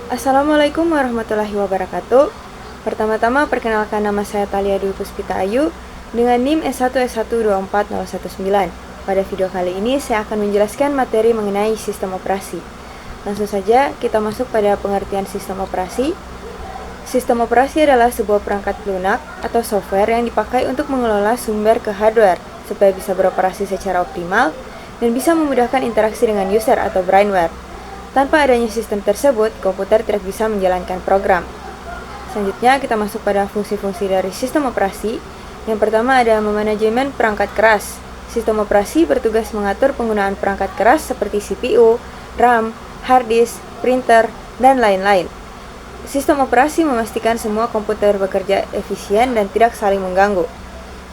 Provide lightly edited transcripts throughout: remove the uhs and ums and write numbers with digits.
Assalamualaikum warahmatullahi wabarakatuh. Pertama-tama perkenalkan, nama saya Thalia Dwi Puspita Ayu dengan NIM S1S124019. Pada video kali ini saya akan menjelaskan materi mengenai sistem operasi. Langsung saja kita masuk pada pengertian sistem operasi. Sistem operasi adalah sebuah perangkat lunak atau software yang dipakai untuk mengelola sumber ke hardware supaya bisa beroperasi secara optimal dan bisa memudahkan interaksi dengan user atau brainware. Tanpa adanya sistem tersebut, komputer tidak bisa menjalankan program. Selanjutnya kita masuk pada fungsi-fungsi dari sistem operasi. Yang pertama ada memanajemen perangkat keras. Sistem operasi bertugas mengatur penggunaan perangkat keras seperti CPU, RAM, hard disk, printer, dan lain-lain. Sistem operasi memastikan semua komputer bekerja efisien dan tidak saling mengganggu.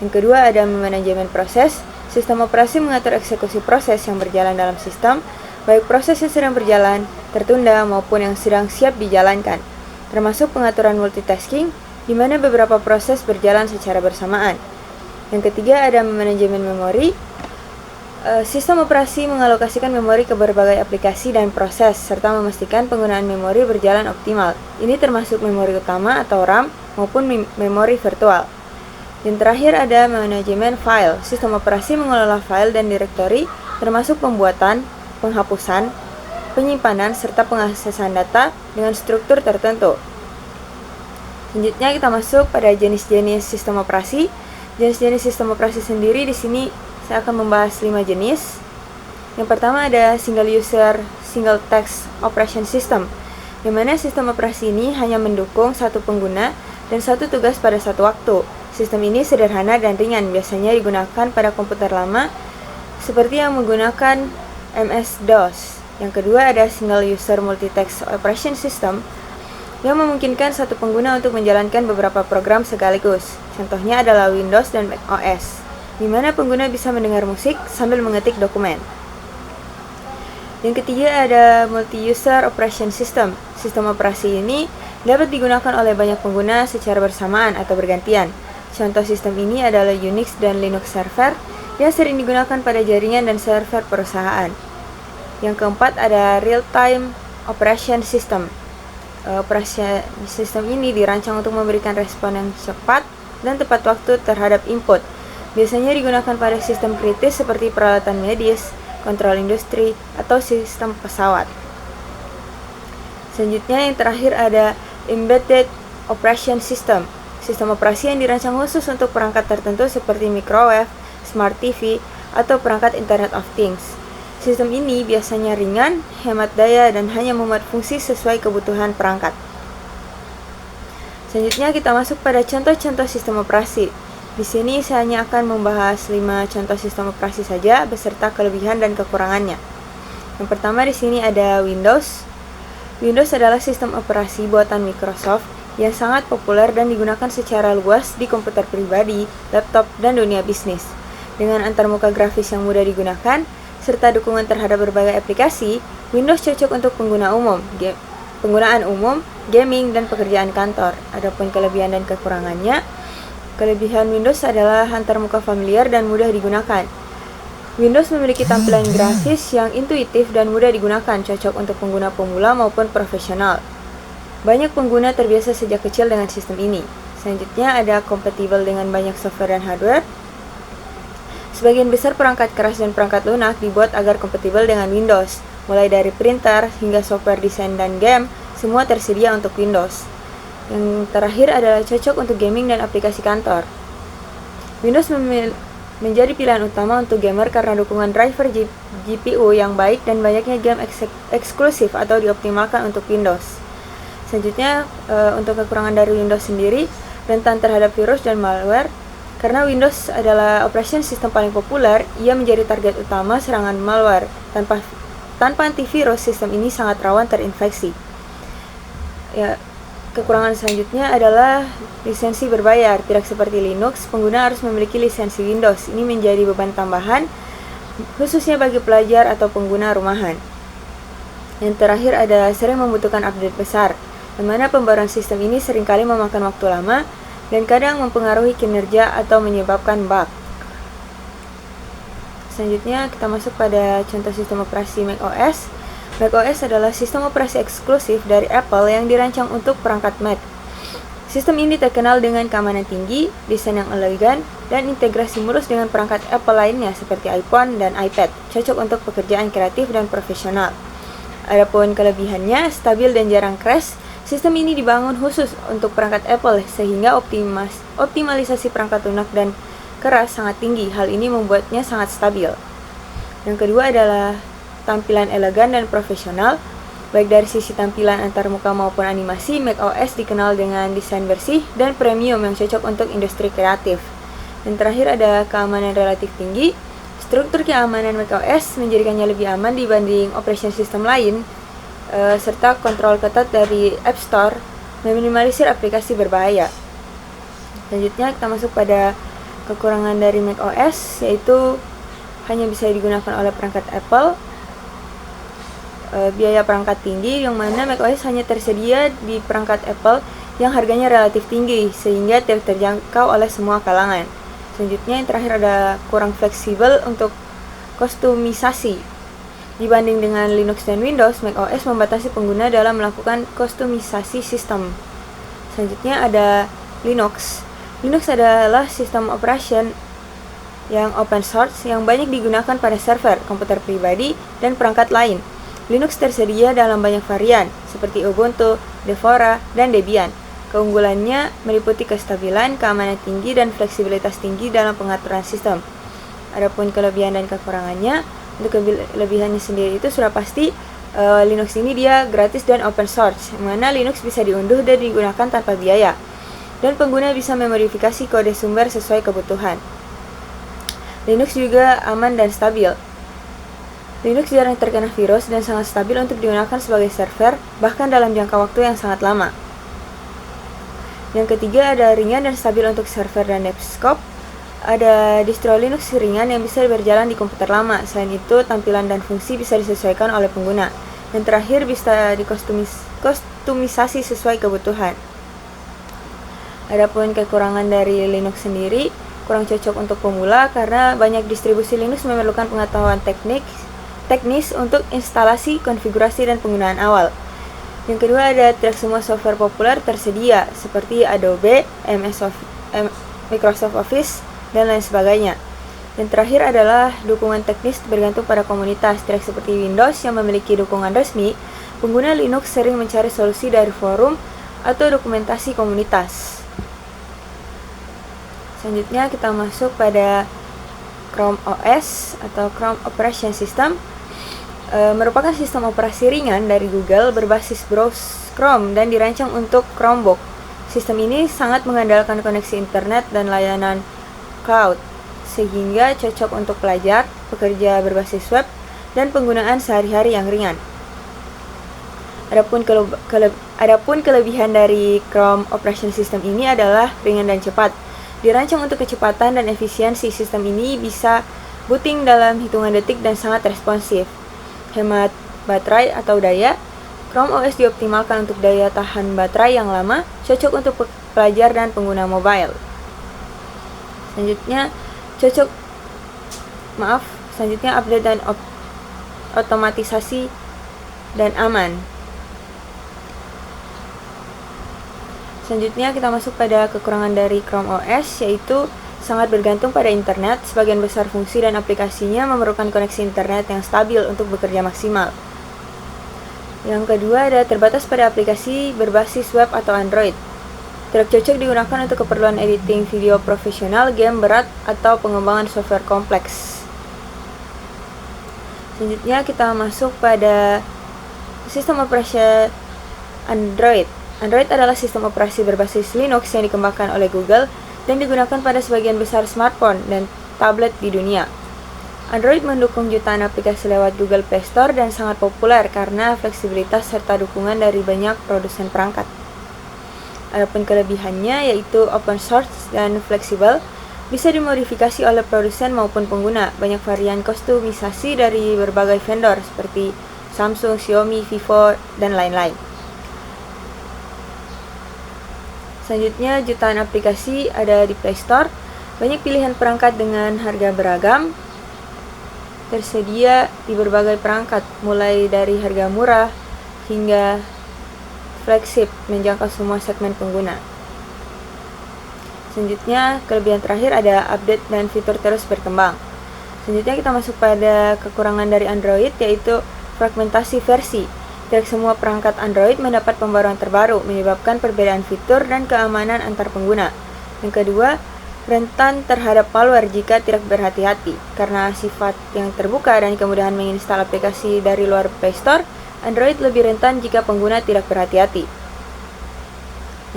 Yang kedua ada manajemen proses. Sistem operasi mengatur eksekusi proses yang berjalan dalam sistem, baik proses yang sedang berjalan, tertunda, maupun yang sedang siap dijalankan, termasuk pengaturan multitasking, di mana beberapa proses berjalan secara bersamaan. Yang ketiga ada manajemen memori. Sistem operasi mengalokasikan memori ke berbagai aplikasi dan proses, serta memastikan penggunaan memori berjalan optimal. Ini termasuk memori utama atau RAM maupun memori virtual. Yang terakhir ada manajemen file. Sistem operasi mengelola file dan direktori, termasuk pembuatan, penghapusan, penyimpanan, serta pengaksesan data dengan struktur tertentu. Selanjutnya kita masuk pada jenis-jenis sistem operasi. Jenis-jenis sistem operasi sendiri di sini saya akan membahas 5 jenis. Yang pertama ada single user, single text operation system, di mana sistem operasi ini hanya mendukung satu pengguna dan satu tugas pada satu waktu. Sistem ini sederhana dan ringan, biasanya digunakan pada komputer lama seperti yang menggunakan MS-DOS. Yang kedua ada single user multi-text operation system, yang memungkinkan satu pengguna untuk menjalankan beberapa program sekaligus. Contohnya adalah Windows dan Mac OS, di mana pengguna bisa mendengar musik sambil mengetik dokumen. Yang ketiga ada multi-user operation system. Sistem operasi ini dapat digunakan oleh banyak pengguna secara bersamaan atau bergantian. Contoh sistem ini adalah Unix dan Linux server yang sering digunakan pada jaringan dan server perusahaan. Yang keempat ada real-time operation system. Operasi sistem ini dirancang untuk memberikan respon yang cepat dan tepat waktu terhadap input. Biasanya digunakan pada sistem kritis seperti peralatan medis, kontrol industri, atau sistem pesawat. Selanjutnya yang terakhir ada embedded operation system. Sistem operasi yang dirancang khusus untuk perangkat tertentu seperti microwave, smart TV, atau perangkat Internet of Things. Sistem ini biasanya ringan, hemat daya, dan hanya memuat fungsi sesuai kebutuhan perangkat. Selanjutnya kita masuk pada contoh-contoh sistem operasi. Di sini saya hanya akan membahas 5 contoh sistem operasi saja beserta kelebihan dan kekurangannya. Yang pertama di sini ada Windows. Windows adalah sistem operasi buatan Microsoft yang sangat populer dan digunakan secara luas di komputer pribadi, laptop, dan dunia bisnis. Dengan antarmuka grafis yang mudah digunakan, serta dukungan terhadap berbagai aplikasi, Windows cocok untuk penggunaan umum, gaming, dan pekerjaan kantor. Adapun kelebihan dan kekurangannya, kelebihan Windows adalah antarmuka familiar dan mudah digunakan. Windows memiliki tampilan grafis yang intuitif dan mudah digunakan, cocok untuk pengguna pemula maupun profesional. Banyak pengguna terbiasa sejak kecil dengan sistem ini. Selanjutnya ada kompatibel dengan banyak software dan hardware. Sebagian besar perangkat keras dan perangkat lunak dibuat agar kompatibel dengan Windows. Mulai dari printer hingga software desain dan game, semua tersedia untuk Windows. Yang terakhir adalah cocok untuk gaming dan aplikasi kantor. Windows menjadi pilihan utama untuk gamer karena dukungan driver GPU yang baik dan banyaknya game eksklusif atau dioptimalkan untuk Windows. Selanjutnya, untuk kekurangan dari Windows sendiri, rentan terhadap virus dan malware. Karena Windows adalah operation system paling populer, ia menjadi target utama serangan malware. Tanpa antivirus, sistem ini sangat rawan terinfeksi. Kekurangan selanjutnya adalah lisensi berbayar. Tidak seperti Linux, pengguna harus memiliki lisensi Windows. Ini menjadi beban tambahan, khususnya bagi pelajar atau pengguna rumahan. Yang terakhir ada sering membutuhkan update besar, di mana pembaruan sistem ini seringkali memakan waktu lama dan kadang mempengaruhi kinerja atau menyebabkan bug. Selanjutnya kita masuk pada contoh sistem operasi Mac OS. macOS adalah sistem operasi eksklusif dari Apple yang dirancang untuk perangkat Mac. Sistem ini terkenal dengan keamanan tinggi, desain yang elegan, dan integrasi mulus dengan perangkat Apple lainnya seperti iPhone dan iPad, cocok untuk pekerjaan kreatif dan profesional. Adapun kelebihannya, stabil dan jarang crash. Sistem ini dibangun khusus untuk perangkat Apple sehingga optimalisasi perangkat lunak dan keras sangat tinggi. Hal ini membuatnya sangat stabil. Yang kedua adalah tampilan elegan dan profesional. Baik dari sisi tampilan antarmuka maupun animasi, macOS dikenal dengan desain bersih dan premium yang cocok untuk industri kreatif. Dan terakhir ada keamanan relatif tinggi. Struktur keamanan macOS menjadikannya lebih aman dibanding operation system lain, serta kontrol ketat dari App Store meminimalisir aplikasi berbahaya. Selanjutnya kita masuk pada kekurangan dari macOS, yaitu hanya bisa digunakan oleh perangkat Apple, biaya perangkat tinggi, yang mana macOS hanya tersedia di perangkat Apple yang harganya relatif tinggi sehingga tidak terjangkau oleh semua kalangan. Selanjutnya yang terakhir ada kurang fleksibel untuk kostumisasi. Dibanding dengan Linux dan Windows, macOS membatasi pengguna dalam melakukan kostumisasi sistem. Selanjutnya ada Linux. Linux adalah sistem operation yang open source yang banyak digunakan pada server, komputer pribadi, dan perangkat lain. Linux tersedia dalam banyak varian, seperti Ubuntu, Devorah, dan Debian. Keunggulannya meliputi kestabilan, keamanan tinggi, dan fleksibilitas tinggi dalam pengaturan sistem. Adapun kelebihan dan kekurangannya, untuk kelebihannya sendiri itu sudah pasti Linux ini dia gratis dan open source, mana Linux bisa diunduh dan digunakan tanpa biaya, dan pengguna bisa memodifikasi kode sumber sesuai kebutuhan. Linux juga aman dan stabil. Linux jarang terkena virus dan sangat stabil untuk digunakan sebagai server, bahkan dalam jangka waktu yang sangat lama. Yang ketiga ada ringan dan stabil untuk server dan desktop. Ada distro Linux ringan yang bisa berjalan di komputer lama. Selain itu, tampilan dan fungsi bisa disesuaikan oleh pengguna. Dan terakhir, bisa dikostumisasi sesuai kebutuhan. Adapun kekurangan dari Linux sendiri, kurang cocok untuk pemula karena banyak distribusi Linux memerlukan pengetahuan teknis untuk instalasi, konfigurasi, dan penggunaan awal. Yang kedua ada tidak semua software populer tersedia seperti Adobe, Microsoft Office, dan lain sebagainya. Dan terakhir adalah dukungan teknis bergantung pada komunitas. Tidak seperti Windows yang memiliki dukungan resmi, pengguna Linux sering mencari solusi dari forum atau dokumentasi komunitas. Selanjutnya kita masuk pada Chrome OS atau Chrome Operation System. Merupakan sistem operasi ringan dari Google berbasis browser Chrome dan dirancang untuk Chromebook. Sistem ini sangat mengandalkan koneksi internet dan layanan cloud, sehingga cocok untuk pelajar, pekerja berbasis web, dan penggunaan sehari-hari yang ringan. Adapun kelebihan dari Chrome Operation System ini adalah ringan dan cepat. Dirancang untuk kecepatan dan efisiensi, sistem ini bisa booting dalam hitungan detik dan sangat responsif. Hemat baterai atau daya, Chrome OS dioptimalkan untuk daya tahan baterai yang lama, cocok untuk pelajar dan pengguna mobile. Selanjutnya update dan otomatisasi dan aman. Selanjutnya kita masuk pada kekurangan dari Chrome OS, yaitu sangat bergantung pada internet. Sebagian besar fungsi dan aplikasinya memerlukan koneksi internet yang stabil untuk bekerja maksimal. Yang kedua ada terbatas pada aplikasi berbasis web atau Android. Tidak cocok digunakan untuk keperluan editing video profesional, game berat, atau pengembangan software kompleks. Selanjutnya kita masuk pada sistem operasi Android. Android adalah sistem operasi berbasis Linux yang dikembangkan oleh Google dan digunakan pada sebagian besar smartphone dan tablet di dunia. Android mendukung jutaan aplikasi lewat Google Play Store dan sangat populer karena fleksibilitas serta dukungan dari banyak produsen perangkat. Adapun kelebihannya yaitu open source dan fleksibel, bisa dimodifikasi oleh produsen maupun pengguna. Banyak varian kostumisasi dari berbagai vendor seperti Samsung, Xiaomi, Vivo, dan lain-lain. Selanjutnya jutaan aplikasi ada di Play Store, banyak pilihan perangkat dengan harga beragam. tersedia di berbagai perangkat, mulai dari harga murah hingga flagship, menjangkau semua segmen pengguna. Selanjutnya, kelebihan terakhir ada update dan fitur terus berkembang. Selanjutnya kita masuk pada kekurangan dari Android, yaitu fragmentasi versi. Tidak semua perangkat Android mendapat pembaruan terbaru, menyebabkan perbedaan fitur dan keamanan antar pengguna. Yang kedua, rentan terhadap malware jika tidak berhati-hati. Karena sifat yang terbuka dan kemudahan menginstal aplikasi dari luar Play Store, Android lebih rentan jika pengguna tidak berhati-hati.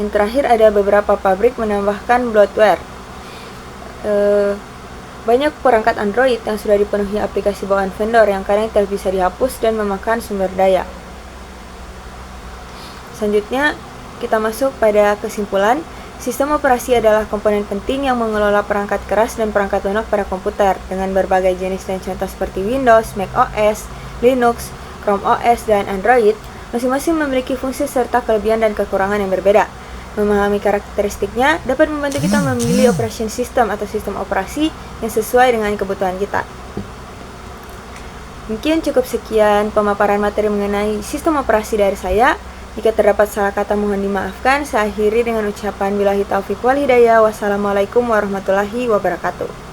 Yang terakhir, ada beberapa pabrik menambahkan bloatware. Banyak perangkat Android yang sudah dipenuhi aplikasi bawaan vendor yang kadang tidak bisa dihapus dan memakan sumber daya. Selanjutnya, kita masuk pada kesimpulan. Sistem operasi adalah komponen penting yang mengelola perangkat keras dan perangkat lunak pada komputer. Dengan berbagai jenis dan contoh seperti Windows, Mac OS, Linux, Chrome OS, dan Android, masing-masing memiliki fungsi serta kelebihan dan kekurangan yang berbeda. Memahami karakteristiknya dapat membantu kita memilih operation system atau sistem operasi yang sesuai dengan kebutuhan kita. Mungkin cukup sekian pemaparan materi mengenai sistem operasi dari saya. Jika terdapat salah kata mohon dimaafkan. Saya akhiri dengan ucapan billahi taufiq wal hidayah. Wassalamualaikum warahmatullahi wabarakatuh.